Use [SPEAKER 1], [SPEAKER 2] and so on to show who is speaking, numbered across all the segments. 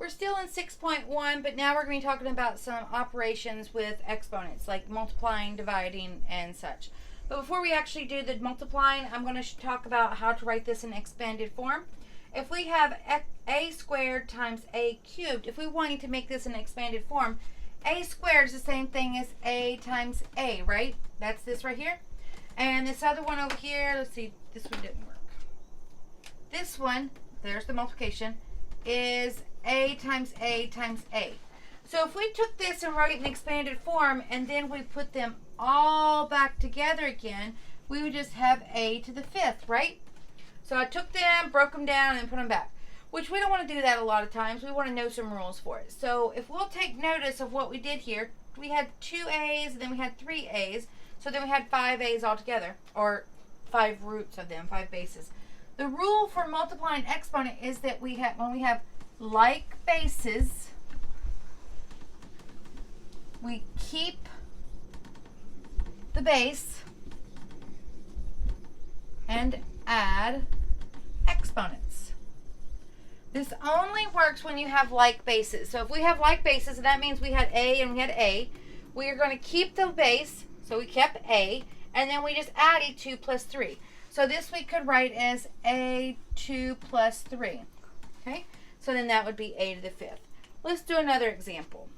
[SPEAKER 1] We're still in 6.1, but now we're going to be talking about some operations with exponents, like multiplying, dividing, and such. But before we actually do the multiplying, I'm going to talk about how to write this in expanded form. If we have a squared times a cubed, if we wanted to make this in expanded form, a squared is the same thing as a times a, right? That's this right here. And this other one over here, let's see, this one didn't work. This one, there's the multiplication, is a times a times a. So if we took this and wrote it in expanded form and then we put them all back together again, we would just have a to the fifth, right? So I took them, broke them down, and put them back, which we don't want to do that a lot of times. We want to know some rules for it. So if we'll take notice of what we did here, we had 2 a's, and then we had 3 a's, so then we had 5 a's altogether, or 5 roots of them, 5 bases. The rule for multiplying exponent is that we have, when we have like bases, we keep the base and add exponents. This only works when you have like bases. So if we have like bases, that means we had a and we had a. We are going to keep the base, so we kept a, and then we just added 2 plus 3. So this we could write as a2 plus 3. Okay? So then that would be a to the fifth. Let's do another example.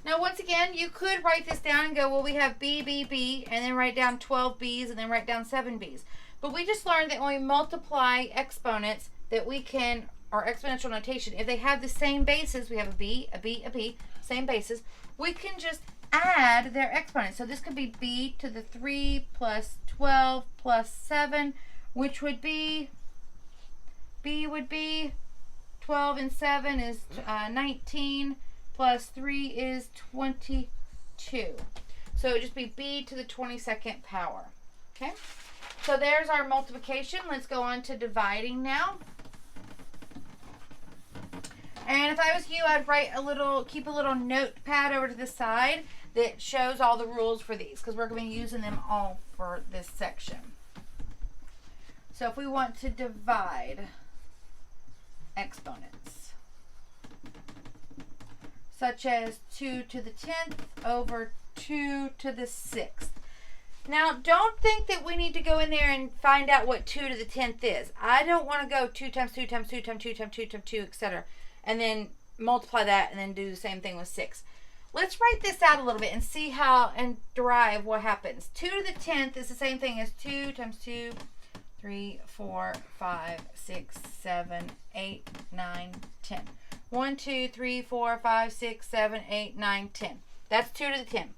[SPEAKER 1] Now, once again, you could write this down and go, well, we have B, B, B, and then write down 12 B's and then write down 7 B's. But we just learned that when we multiply exponents, that we can, or exponential notation, if they have the same bases, we have a B, a B, a B, same bases, we can just add their exponents. So this could be B to the 3 plus 12 plus 7, which would be, B would be 12 and 7 is 19. Plus 3 is 22. So it would just be b to the 22nd power. Okay? So there's our multiplication. Let's go on to dividing now. And if I was you, I'd write a little, keep a little notepad over to the side that shows all the rules for these, because we're going to be using them all for this section. So if we want to divide exponents, such as 2 to the 10th over 2 to the 6th. Now, don't think that we need to go in there and find out what 2 to the 10th is. I don't want to go 2 times 2 times 2 times 2 times 2 times 2, etc., and then multiply that and then do the same thing with 6. Let's write this out a little bit and see how, and derive what happens. 2 to the 10th is the same thing as 2 times 2, 3, 4, 5, 6, 7, 8, 9, 10. 1, 2, 3, 4, 5, 6, 7, 8, 9, 10. That's 2 to the 10.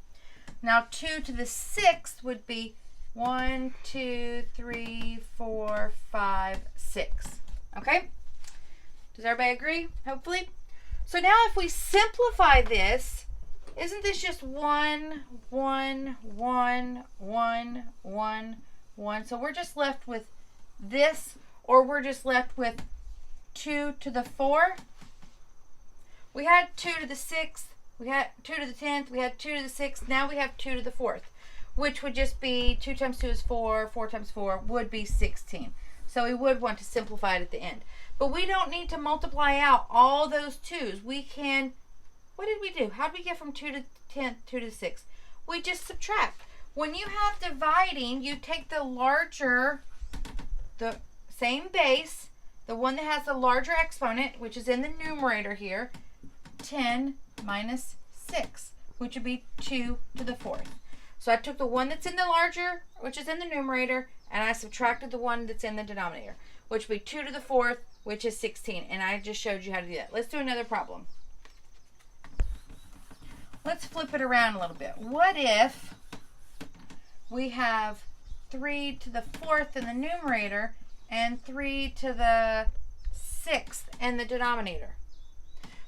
[SPEAKER 1] Now 2 to the 6th would be 1, 2, 3, 4, 5, 6. Okay? Does everybody agree? Hopefully. So now if we simplify this, isn't this just 1, 1, 1, 1, 1, 1? So we're just left with this, or we're just left with 2 to the 4. We had 2 to the 6th, we had 2 to the 10th, we had 2 to the 6th, now we have 2 to the 4th, which would just be 2 times 2 is 4, 4 times 4 would be 16. So we would want to simplify it at the end. But we don't need to multiply out all those 2's. We can, what did we do? How did we get from 2 to 10th, 2 to 6th? We just subtract. When you have dividing, you take the larger, the same base, the one that has the larger exponent, which is in the numerator here, 10 minus 6, which would be 2 to the 4th. So I took the one that's in the larger, which is in the numerator, and I subtracted the one that's in the denominator, which would be 2 to the 4th, which is 16. And I just showed you how to do that. Let's do another problem. Let's flip it around a little bit. What if we have 3 to the 4th in the numerator and 3 to the 6th in the denominator?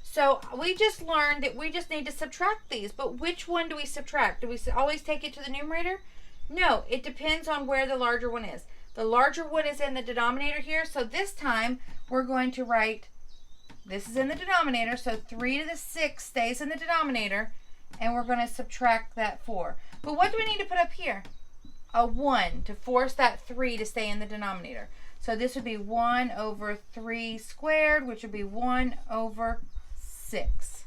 [SPEAKER 1] So we just learned that we just need to subtract these, but which one do we subtract? Do we always take it to the numerator? No, it depends on where the larger one is. The larger one is in the denominator here, so this time we're going to write, this is in the denominator, so 3 to the 6 stays in the denominator, and we're going to subtract that 4. But what do we need to put up here? a 1 to force that 3 to stay in the denominator. So this would be 1 over 3 squared, which would be 1 over 6.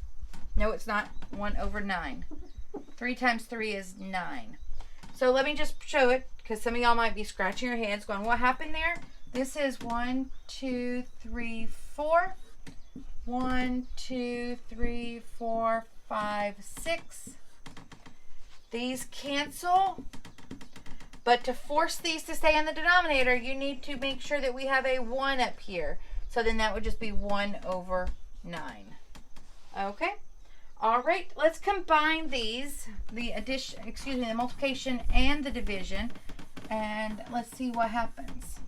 [SPEAKER 1] No, it's not. 1 over 9. 3 times 3 is 9. So let me just show it, because some of y'all might be scratching your heads going, what happened there? This is 1, 2, 3, 4. 1, 2, 3, 4, 5, 6. These cancel. But to force these to stay in the denominator, you need to make sure that we have a 1 up here. So then that would just be 1 over 9. Okay? All right, let's combine these, the multiplication and the division, and let's see what happens.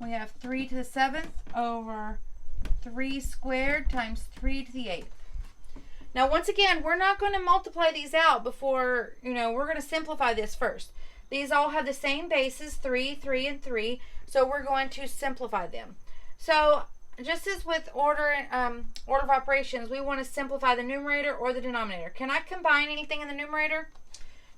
[SPEAKER 1] We have 3 to the 7th over 3 squared times 3 to the 8th. Now, once again, we're not going to multiply these out before, we're going to simplify this first. These all have the same bases, 3, 3, and 3, so we're going to simplify them. So, just as with order of operations, we want to simplify the numerator or the denominator. Can I combine anything in the numerator?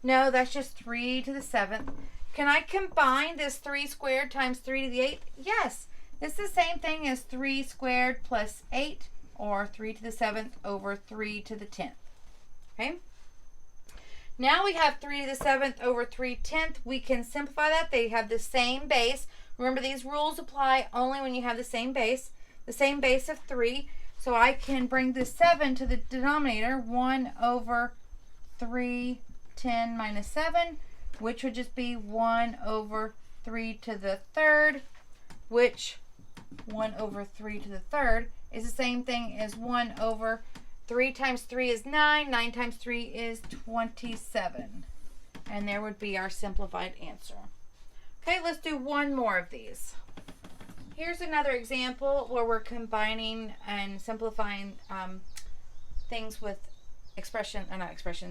[SPEAKER 1] No, that's just 3 to the 7th. Can I combine this 3 squared times 3 to the 8th? Yes. It's the same thing as 3 squared plus 8, or 3 to the 7th over 3 to the 10th. Okay? Now we have 3 to the 7th over 3/10. We can simplify that. They have the same base. Remember, these rules apply only when you have the same base of 3. So I can bring the 7 to the denominator, 1 over 3/10 minus 7, which would just be 1 over 3 to the 3rd, which 1 over 3 to the 3rd is the same thing as 1 over 3 times 3 is 9. 9 times 3 is 27. And there would be our simplified answer. Okay, let's do one more of these. Here's another example where we're combining and simplifying things with exponents,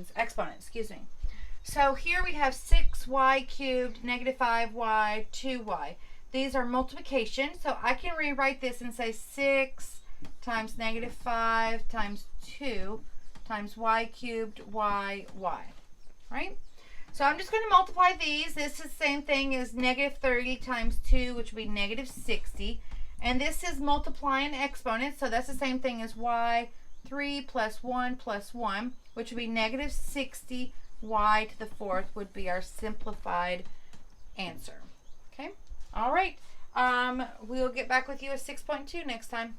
[SPEAKER 1] excuse me. So here we have 6y cubed, negative 5y, 2y. These are multiplication, so I can rewrite this and say 6 times negative 5 times 2 times y cubed y, right? So I'm just going to multiply these. This is the same thing as negative 30 times 2, which would be negative 60. And this is multiplying exponents, so that's the same thing as y, 3 plus 1, which would be negative 60. Y to the 4th would be our simplified answer. Okay? All right. We'll get back with you at 6.2 next time.